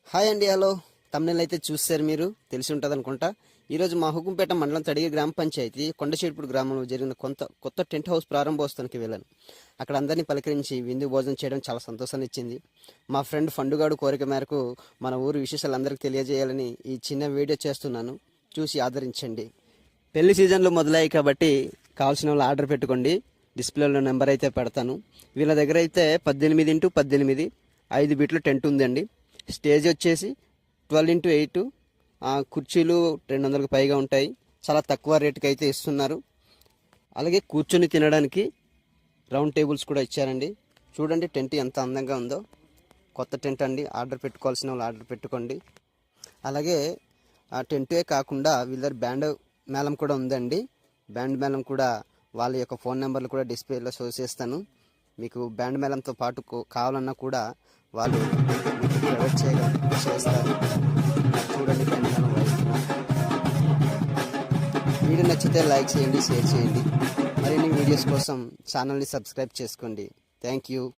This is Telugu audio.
హాయ్ అండి, హలో. తమ్నెల్ అయితే చూస్తారు, మీరు తెలిసి ఉంటుంది అనుకుంటా. ఈరోజు మా హుకుంపేట మండలం తడిగి గ్రామ పంచాయతీ కొండచేడుపూడి గ్రామంలో జరిగిన కొత్త టెంట్ హౌస్ ప్రారంభోత్సవానికి వెళ్ళాను. అక్కడ అందరినీ పలకరించి విందు భోజనం చేయడం చాలా సంతోషాన్ని ఇచ్చింది. మా ఫ్రెండ్ ఫండుగాడు కోరిక మేరకు మన ఊరు విశేషాలు అందరికీ తెలియజేయాలని ఈ చిన్న వీడియో చేస్తున్నాను, చూసి ఆదరించండి. పెళ్లి సీజన్లో మొదలయ్యాయి కాబట్టి కావాల్సిన వాళ్ళు ఆర్డర్ పెట్టుకోండి. డిస్ప్లేలో నెంబర్ అయితే పెడతాను. వీళ్ళ దగ్గర అయితే 18x18 5 బిట్ల టెంట్ ఉందండి. స్టేజ్ వచ్చేసి 12x8, కుర్చీలు 200కు పైగా ఉంటాయి. చాలా తక్కువ రేటుకి అయితే ఇస్తున్నారు. అలాగే కూర్చొని తినడానికి రౌండ్ టేబుల్స్ కూడా ఇచ్చారండి. చూడండి టెంట్ ఎంత అందంగా ఉందో. కొత్త టెంట్ అండి. ఆర్డర్ పెట్టుకోవాల్సిన వాళ్ళు ఆర్డర్ పెట్టుకోండి. అలాగే ఆ టెంటే కాకుండా వీళ్ళ బ్యాండ్ మేళం కూడా ఉందండి. బ్యాండ్ మేళం కూడా వాళ్ళ యొక్క ఫోన్ నెంబర్లు కూడా డిస్ప్లేలో షో చేస్తాను. మీకు బ్యాండ్ మేళంతో పాటు కావాలన్నా కూడా వాళ్ళు ప్రొవైడ్ చేస్తారు. చూడండి బ్యాండ్ మేళం వాయిస్తున్నారు. వీడియో నచ్చితే లైక్ చేయండి, షేర్ చేయండి. మరిన్ని వీడియోస్ కోసం ఛానల్ని సబ్స్క్రైబ్ చేసుకోండి. Thank you.